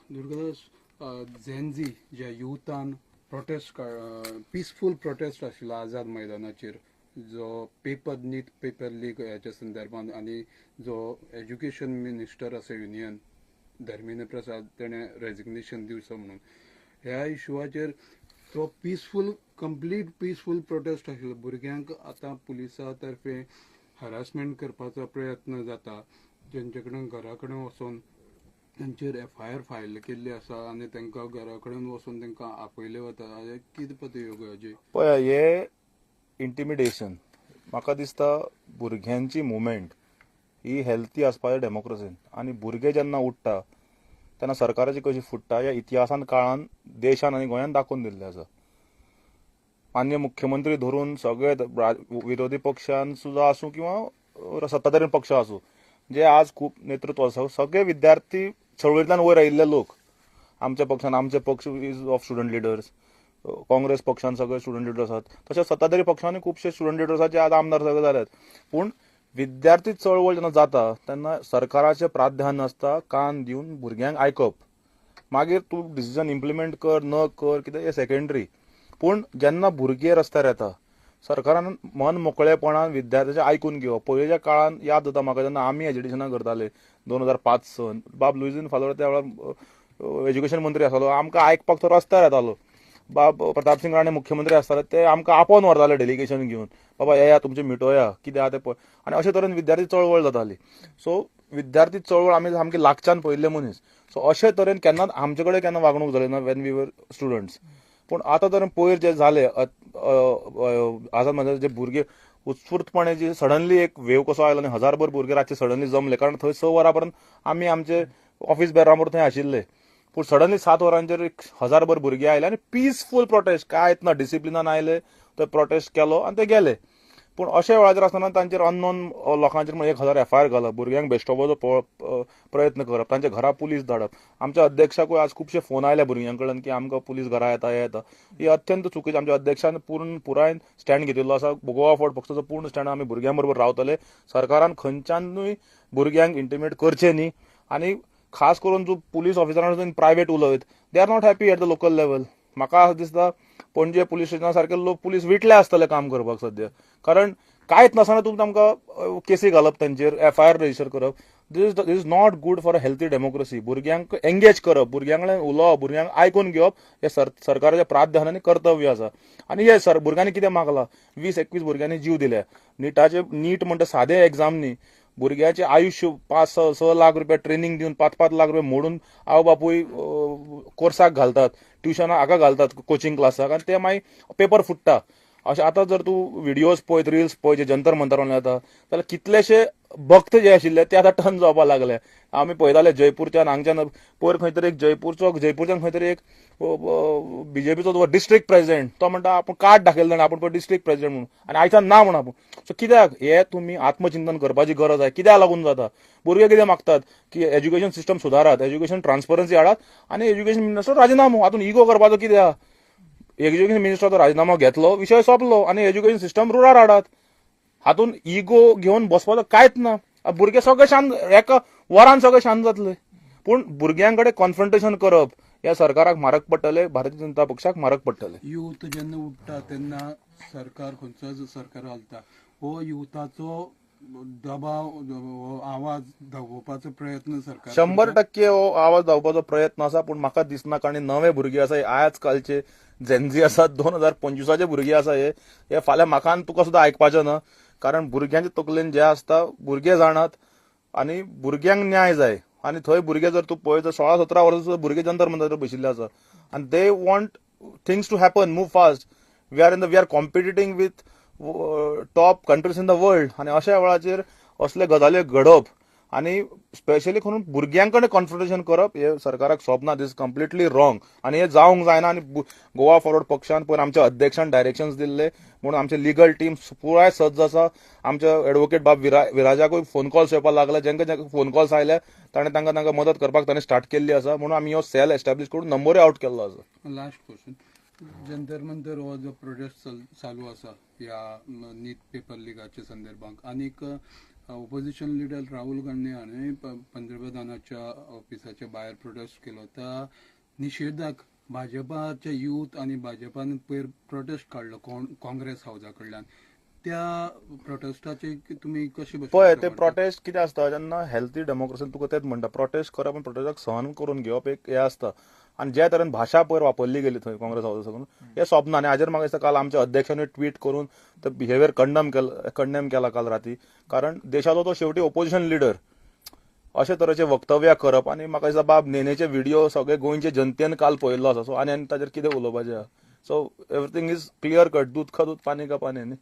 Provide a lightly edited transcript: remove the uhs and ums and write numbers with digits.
दुर्गादास झेनझी ज्या युथान prostate peaceful prostate आशिल्लो आझाद मैदानाचेर जो नीट पेपर लीक ह्याच्या संदर्भात आणि जो एज्युकेशन मिनिस्टर आसा युनियन धर्मेंद्र प्रसाद तेणें रेजिग्नेशन दिवचो म्हणून ह्या इशूवाचेर तो कंप्लीट पीसफूल प्रोटेस्ट आशिल्लो. भुरग्यांक आतां पुलिसा तर्फे हरासमेंट करपाचो प्रयत्न जाता. जेंचे कडेन घरा कडेन वचून तांचेर FIR फायल केल्ली आसा आनी तांकां घरा कडेन वचून तांकां आपयले वता. कितें पळय योग हाजे पळय हे इंटिमिडेशन म्हाका दिसता भुरग्यांची मुवमेंट ही हेल्थी आसपाचें डेमोक्रेसीन आनी भुरगे जेन्ना उठ्ठा तेन्ना सरकाराची कशी फुट्टा ह्या इतिहासान काळान देशान आनी गोंयान दाखोवन दिल्लें आसा. मान्य मुख्यमंत्री धरून सगळे विरोधी पक्षान सुद्दां आसूं किंवा सत्ताधारी पक्ष आसूं जे आज खूब नेतृत्व आसा सगळे विद्यार्थी चळवळींतल्यान वयर आयिल्ले लोक. आमच्या पक्षान आमचे पक्ष is of student leaders, Congress पक्षान सगळे स्टुडंट लिडर्स आसात, तशेंच सत्ताधारी पक्षांनी खुबशे स्टुडंट लिडर्स आसात जे आज आमदार सगळे जाल्यात. पूण विद्यार्थी चळवळ जेन्ना जाता तेन्ना सरकाराचें प्राधान्य आसता कान दिवन भुरग्यांक आयकप. मागीर तूं डिसिजन इम्प्लिमेंट कर न कर कितें हें सेकंडरी. पूण जेन्ना भुरगे रस्त्यार येता सरकारान मन मोकळेपणान विद्यार्थ्याचें आयकून घेवप. पयलींच्या काळान याद जाता म्हाका जेन्ना आमी एज्युकेशनाक करताले 2005 सन बाब लुईजीन फालोर त्या वेळार एज्युकेशन मंत्री आसलो, आमकां आयकपाक तो रस्त्यार येतालो. बाब प्रताप सिंग राणे मुख्यमंत्री आसताले ते आमकां आपोवन व्हरताले डेलिगेशन घेवन, बाबा येया तुमचें मिटोया कितें आहा तें पळय. आनी अशे तरेन विद्यार्थी चळवळ जाताली. सो विद्यार्थी चळवळ आमी सामके लागच्यान पयिल्ले मनीस. सो अशे तरेन केन्नाच आमचे कडेन केन्ना वागणूक जाली ना वेन वी वर स्टुडंट्स. पूण आतां तरेन पयर जे जाले आझाद मैदानाचे जे भुरगे उत्स्फूर्तपणे जे सडनली एक वेव कसो आयलो आनी 1000भर भुरगे रातचे सडनली जमले. कारण थंय 6 वरां पर्यंत आमी आमचे ऑफिस बेरांबर थंय आशिल्ले. पूण सडनली 7 वरांचेर 1000भर भुरगे आयले आनी पीसफूल प्रोटेस्ट काय ना डिसिप्लिनान आयले, थंय प्रोटेस्ट केलो आनी ते गेले. पूण अशा वेळाचेर आसतना तांचेर अननोन लोकांचेर 1000 FIR घालप, भुरग्यांक बेश्टोवपाचो प्रयत्न करप, तांच्या घरा पुलीस धाडप. आमच्या अध्यक्षाकूय आज खुबशे फोन आयले भुरग्यां कडल्यान की आमकां पुलीस घरा येता हे येता. ही अत्यंत चुकीची. आमच्या अध्यक्षान पुराय स्टँड घेतिल्लो आसा. गोवा फॉर पक्षाचो पूर्ण स्टँड आमी भुरग्यां बरोबर रावतले. सरकारान खंयच्यानूय भुरग्यांक इंटिमेट करचें न्ही. आनी खास करून जो पुलीस ऑफिसरांनी प्रायवेट उलयत they are not happy at the local level. म्हाका दिसता पणजे पुलीस स्टेशना सारके लोक पुलीस विटले आसतले काम करपाक सद्या. कारण कांयच नासतना तुमी तांकां केसी घालप, तांचेर FIR रजिस्टर करप. This is not good for a healthy democracy. भुरग्यांक एंगेज करप, भुरग्यां कडेन उलोवप, भुरग्यांक आयकून घेवप हे सरकाराचें प्राधान्य आनी कर्तव्य आसा. आनी हे भुरग्यांनी कितें मागलां, 20-21 भुरग्यांनी जीव दिल्या. नीट म्हणटा सादें एग्जाम न्ही, भुरग्याचें आयुश्य 5-6 लाख रुपया ट्रेनिंग दिवन 5-5 लाख रुपया मोडून आवय बापूय कोर्साक घालतात, ट्युशनाक हाका घालतात, कोचिंग क्लासाक, आनी ते मागीर पेपर फुट्टा. अशें आतां जर तूं व्हिडियोज पळयत, रिल्स पळय जे जंतर मंतरान येता जाल्यार कितलेशे भक्त जे आशिल्ले ते आतां टर्न जावपाक लागले. आमी पळयताले जयपूरच्यान हांगच्यान पयर खंय तरी एक जयपूरच्यान खंय तरी एक BJPचो डिस्ट्रिक्ट प्रेसिडेंट तो म्हणटा आपूण कार्ड दाखयलें जाणा आपूण पळय डिस्ट्रिक्ट प्रेसिडेंट म्हणून, आनी आयच्यान ना म्हणून आपूण. सो कित्याक हे तुमी आत्मचिंतन करपाची गरज आहे. कित्याक लागून जाता भुरगे कितें मागतात की एज्युकेशन सिस्टम सुदारात, एज्युकेशन ट्रान्सपरन्सी हाडात आनी एज्युकेशन मिनिस्टर राजिनामो. हातून इगो करपाचो कितें आहा. एज्युकेशन मिनिस्टराचो राजिनामो घेतलो, विशय सोंपलो आनी एज्युकेशन सिस्टम रुरार हाडात. हातून इगो घेवन बसपाचो कांयच ना. भुरगे सगळे शांत, एका वरान सगळे शांत जातले. पूण भुरग्यां कडेन कॉन्फ्रंटेशन करप हे सरकाराक म्हारग पडटले, भारतीय जनता पक्षाक म्हारग पडटले. युथ जेन्ना उठ्ठा तेन्ना सरकार खंयचोच सरकार घालता हो युथाचो दबाव आवाज दाखोवपाचो प्रयत्न सरकार 100% हो आवाज दाखोवपाचो प्रयत्न आसा. पूण म्हाका दिसना कारण नवे भुरगे आसा आज कालचे झेनझी आसात, 2025चे भुरगे आसा हे फाल्यां म्हाका आनी तुका सुद्दां आयकपाचें ना. कारण भुरग्यांच्या तकलेन जे आसता भुरगे जाणात आनी भुरग्यांक न्याय जाय. आनी थंय भुरगे जर तूं पळयत 16-17 वर्सां भुरगे जंतर मंतराचेर बशिल्ले आसा आनी they want things to happen, move fast. We are competing with top countries in the world. आनी अशा वेळाचेर असले गजाली घडप आनी स्पेशली करून भुरग्यां कडेन कॉन्फ्रंटेशन करप हे सरकाराक सोबना. दिस कम्प्लिटली रॉंग आनी हे जावंक जायना. आनी गोवा फॉरवर्ड पक्षान पयर आमच्या अध्यक्षान डायरेक्शन्स दिल्ले म्हणून आमचे लिगल टीम पुराय सज्ज आसा. आमच्या एडवोकेट बाब विराजाकूय फोन कॉल्स येवपाक लागला. जेंका फोन कॉल्स आयले ताणें तांकां मदत करपाक ताणें स्टार्ट केल्ली आसा. म्हणून आमी हो सेल एस्टॅब्लिश करून नंबरूय आउट केल्लो आसा. लास्ट क्वेश्चन, जंतर मंतर हो जो प्रोटेस्ट चालू आसा ह्या नीट पेपर लिकाच्या संदर्भात आनीक ऑपोजिशन लिडर राहुल गांधी हांणी पंतप्रधानाच्या ऑफिसाच्या भायर प्रोटेस्ट केलो. त्या निशेधाक भाजपाचे युथ आणि भाजपान पयर प्रोटेस्ट काडलो काँग्रेस हाऊसा कडल्यान. त्या प्रोटेस्टाचे तुम्ही कशे पळय ते प्रोटेस्ट कितें आसता जेन्ना हेल्थी डेमोक्रेसीन तुका तेच म्हणटा प्रोटेस्ट करप आनी प्रोटेस्टाक सहन करून घेवप एक हें आसता. आनी ज्या तरेन भाशा पयर वापरली गेली थंय काँग्रेस हाऊसाकडून हें सोपना. आनी हाजेर म्हाका दिसता काल आमच्या अध्यक्षांनी ट्वीट करून तो बिहेवियर कंडेम केला काल राती. कारण देशाचो तो शेवटी ऑपोजिशन लिडर अशे तरेचे वक्तव्य करप आनी म्हाका दिसता बाब नेनेचे व्हिडिओ सगळे गोंयचे जनतेन काल पळयल्लो आसा. सो आनी ताजेर कितें उलोवपाचें आहा. So everything is clear cut. दूध का दूध पानी का पानी न्ही.